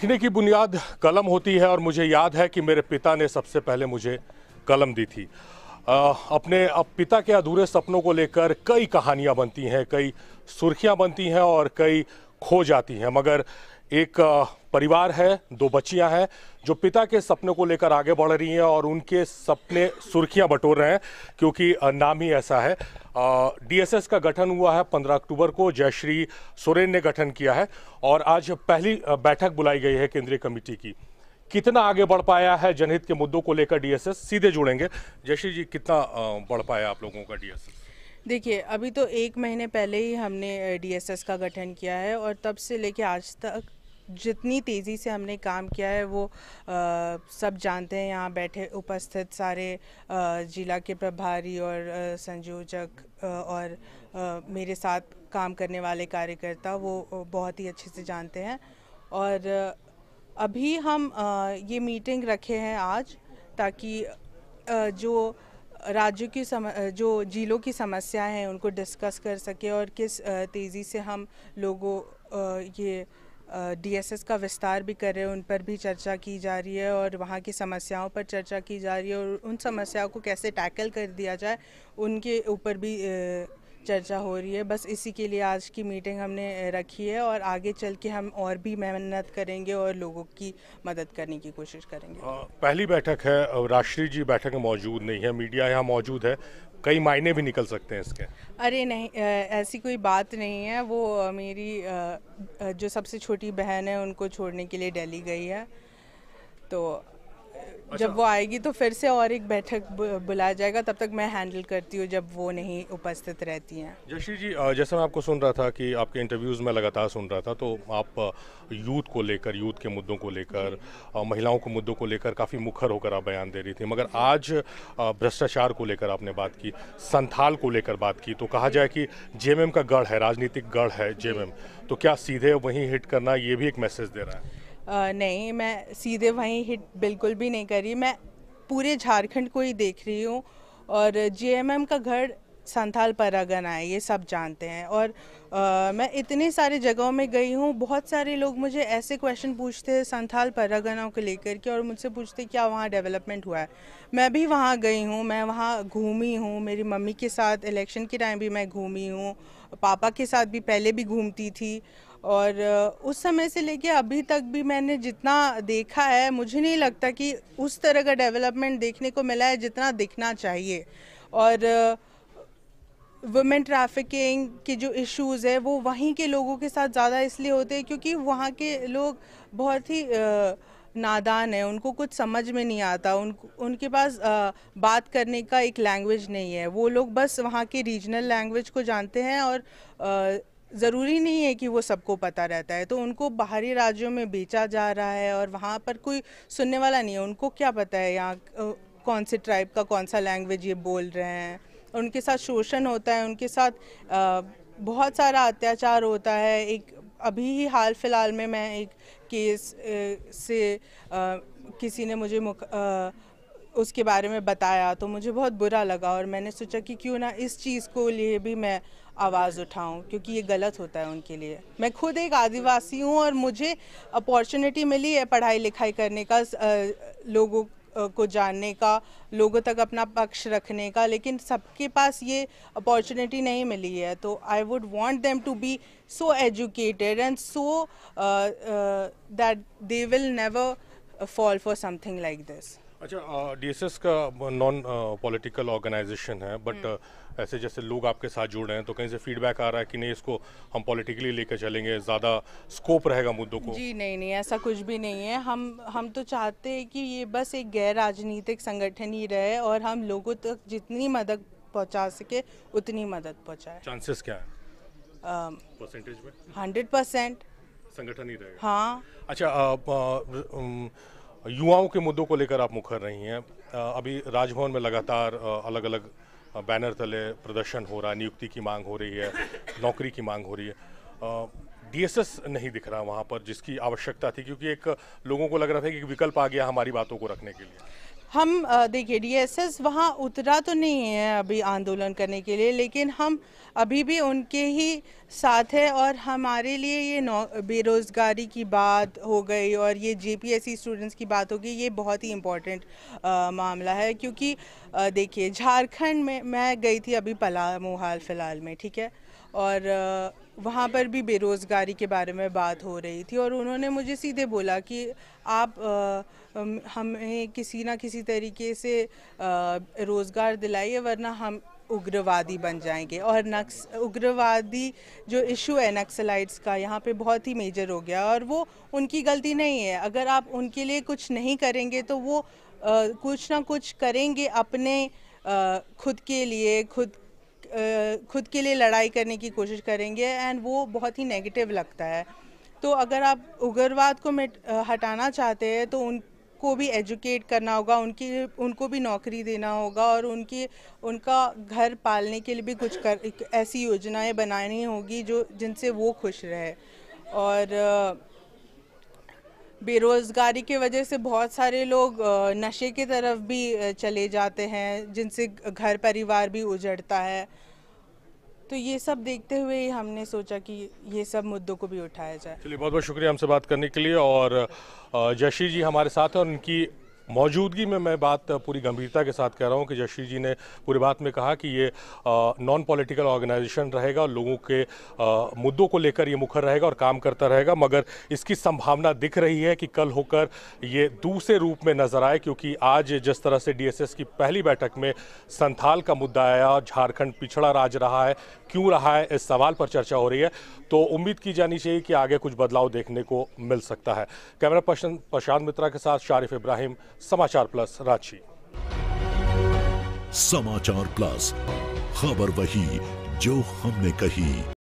लिखने की बुनियाद कलम होती है और मुझे याद है कि मेरे पिता ने सबसे पहले मुझे कलम दी थी। अपने पिता के अधूरे सपनों को लेकर कई कहानियां बनती हैं, कई सुर्खियां बनती हैं और कई खो जाती हैं, मगर एक परिवार है, दो बच्चियां हैं जो पिता के सपनों को लेकर आगे बढ़ रही हैं और उनके सपने सुर्खियां बटोर रहे हैं, क्योंकि नाम ही ऐसा है। डीएसएस का गठन हुआ है 15 अक्टूबर को, जयश्री सोरेन ने गठन किया है और आज पहली बैठक बुलाई गई है केंद्रीय कमेटी की। कितना आगे बढ़ पाया है जनहित के मुद्दों को लेकर डीएसएस, सीधे जुड़ेंगे। जयश्री जी, कितना बढ़ पाया आप लोगों का डीएसएस? देखिए, अभी तो 1 महीने पहले ही हमने डीएसएस का गठन किया है और तब से लेके आज तक जितनी तेज़ी से हमने काम किया है वो सब जानते हैं। यहाँ बैठे उपस्थित सारे जिला के प्रभारी और संयोजक और मेरे साथ काम करने वाले कार्यकर्ता वो बहुत ही अच्छे से जानते हैं। और अभी हम ये मीटिंग रखे हैं आज, ताकि जो राज्यों की जो जिलों की समस्याएं हैं उनको डिस्कस कर सके और किस तेज़ी से हम लोगों ये डीएसएस का विस्तार भी कर रहे हैं, उन पर भी चर्चा की जा रही है और वहाँ की समस्याओं पर चर्चा की जा रही है और उन समस्याओं को कैसे टैकल कर दिया जाए उनके ऊपर भी चर्चा हो रही है। बस इसी के लिए आज की मीटिंग हमने रखी है और आगे चल के हम और भी मेहनत करेंगे और लोगों की मदद करने की कोशिश करेंगे। पहली बैठक है, राष्ट्रीय जी बैठक में मौजूद नहीं है, मीडिया यहाँ मौजूद है, कई मायने भी निकल सकते हैं इसके। अरे नहीं, ऐसी कोई बात नहीं है। वो मेरी जो सबसे छोटी बहन है उनको छोड़ने के लिए दिल्ली गई है, तो जब वो आएगी तो फिर से और एक बैठक बुलाया जाएगा। तब तक मैं हैंडल करती हूँ जब वो नहीं उपस्थित रहती हैं। जयश्री जी, जैसे मैं आपको सुन रहा था कि आपके इंटरव्यूज़ में लगातार सुन रहा था, तो आप यूथ को लेकर, यूथ के मुद्दों को लेकर, महिलाओं के मुद्दों को लेकर काफ़ी मुखर होकर आप बयान दे रही थी, मगर आज भ्रष्टाचार को लेकर आपने बात की, संथाल को लेकर बात की। तो कहा जाए कि जेएमएम का गढ़ है, राजनीतिक गढ़ है जेएमएम, तो क्या सीधे वहीं हिट करना ये भी एक मैसेज दे रहा है? नहीं, मैं सीधे वहीं हिट बिल्कुल भी नहीं कर रही। मैं पूरे झारखंड को ही देख रही हूँ और जेएमएम का घर संथाल परगना है, ये सब जानते हैं। और मैं इतने सारे जगहों में गई हूँ, बहुत सारे लोग मुझे ऐसे क्वेश्चन पूछते हैं संथाल परगना को लेकर के और मुझसे पूछते क्या वहाँ डेवलपमेंट हुआ है। मैं भी वहाँ गई हूँ, मैं वहाँ घूमी हूँ, मेरी मम्मी के साथ इलेक्शन के टाइम भी मैं घूमी हूँ, पापा के साथ भी पहले भी घूमती थी और उस समय से लेके अभी तक भी मैंने जितना देखा है, मुझे नहीं लगता कि उस तरह का डेवलपमेंट देखने को मिला है जितना दिखना चाहिए। और वुमेन ट्रैफिकिंग के जो इश्यूज़ है वो वहीं के लोगों के साथ ज़्यादा इसलिए होते हैं क्योंकि वहाँ के लोग बहुत ही नादान है, उनको कुछ समझ में नहीं आता, उनके पास बात करने का एक लैंग्वेज नहीं है। वो लोग बस वहाँ के रीजनल लैंग्वेज को जानते हैं और ज़रूरी नहीं है कि वो सबको पता रहता है, तो उनको बाहरी राज्यों में बेचा जा रहा है और वहाँ पर कोई सुनने वाला नहीं है। उनको क्या पता है यहाँ कौन से ट्राइब का कौन सा लैंग्वेज ये बोल रहे हैं। उनके साथ शोषण होता है, उनके साथ बहुत सारा अत्याचार होता है। एक अभी ही हाल फिलहाल में मैं एक केस से किसी ने मुझे उसके बारे में बताया तो मुझे बहुत बुरा लगा और मैंने सोचा कि क्यों ना इस चीज़ को लिए भी मैं आवाज़ उठाऊं, क्योंकि ये गलत होता है उनके लिए। मैं खुद एक आदिवासी हूं और मुझे अपॉर्चुनिटी मिली है पढ़ाई लिखाई करने का, लोगों को जानने का, लोगों तक अपना पक्ष रखने का, लेकिन सबके पास ये अपॉर्चुनिटी नहीं मिली है। तो I would want them to be so educated and so that they will never fall for something like this. अच्छा, डीएसएस का नॉन पॉलिटिकल ऑर्गेनाइजेशन है, बट ऐसे जैसे लोग आपके साथ जुड़ रहे हैं तो कहीं से फीडबैक आ रहा है कि नहीं, इसको हम पॉलिटिकली लेकर चलेंगे, ज़्यादा स्कोप रहेगा मुद्दों को? जी नहीं, ऐसा कुछ भी नहीं है। हम तो चाहते हैं कि ये बस एक गैर राजनीतिक संगठन ही रहे और हम लोगों तक जितनी मदद पहुंचा सके उतनी मदद पहुंचाए। चांसेस क्या है परसेंटेज में? 100% संगठन ही रहेगा। हाँ। अच्छा, युवाओं के मुद्दों को लेकर आप मुखर रही हैं। अभी राजभवन में लगातार अलग अलग बैनर तले प्रदर्शन हो रहा है, नियुक्ति की मांग हो रही है, नौकरी की मांग हो रही है। डीएसएस नहीं दिख रहा वहाँ पर जिसकी आवश्यकता थी, क्योंकि एक लोगों को लग रहा था कि एक विकल्प आ गया हमारी बातों को रखने के लिए। हम देखिए डीएसएस वहाँ उतरा तो नहीं है अभी आंदोलन करने के लिए, लेकिन हम अभी भी उनके ही साथ है। और हमारे लिए ये बेरोज़गारी की बात हो गई और ये जेपीएससी स्टूडेंट्स की बात हो गई, ये बहुत ही इम्पोर्टेंट मामला है। क्योंकि देखिए झारखंड में मैं गई थी अभी पलामू हाल फिलहाल में, ठीक है, और वहाँ पर भी बेरोज़गारी के बारे में बात हो रही थी और उन्होंने मुझे सीधे बोला कि आप हमें किसी ना किसी तरीके से रोज़गार दिलाइए, वरना हम उग्रवादी बन जाएंगे। और उग्रवादी जो इशू है नक्सलाइट्स का यहाँ पे बहुत ही मेजर हो गया और वो उनकी गलती नहीं है। अगर आप उनके लिए कुछ नहीं करेंगे तो वो कुछ ना कुछ करेंगे अपने खुद के लिए, खुद के लिए लड़ाई करने की कोशिश करेंगे, एंड वो बहुत ही नेगेटिव लगता है। तो अगर आप उग्रवाद को हटाना चाहते हैं तो उनको भी एजुकेट करना होगा, उनको भी नौकरी देना होगा और उनका घर पालने के लिए भी कुछ ऐसी योजनाएं बनानी होगी जिनसे वो खुश रहे। और बेरोज़गारी की वजह से बहुत सारे लोग नशे की तरफ भी चले जाते हैं, जिनसे घर परिवार भी उजड़ता है। तो ये सब देखते हुए ही हमने सोचा कि ये सब मुद्दों को भी उठाया जाए। चलिए, बहुत बहुत शुक्रिया हमसे बात करने के लिए। और जयश्री जी हमारे साथ हैं और उनकी मौजूदगी में मैं बात पूरी गंभीरता के साथ कह रहा हूं कि जयश्री जी ने पूरी बात में कहा कि ये नॉन पॉलिटिकल ऑर्गेनाइजेशन रहेगा और लोगों के मुद्दों को लेकर ये मुखर रहेगा और काम करता रहेगा, मगर इसकी संभावना दिख रही है कि कल होकर ये दूसरे रूप में नजर आए। क्योंकि आज जिस तरह से डीएसएस की पहली बैठक में संथाल का मुद्दा आया, झारखंड पिछड़ा राज्य रहा है, क्यों रहा है, इस सवाल पर चर्चा हो रही है, तो उम्मीद की जानी चाहिए कि आगे कुछ बदलाव देखने को मिल सकता है। कैमरा पर्सन प्रशांत मित्रा के साथ शारिफ इब्राहिम, समाचार प्लस, रांची। समाचार प्लस, खबर वही जो हमने कही।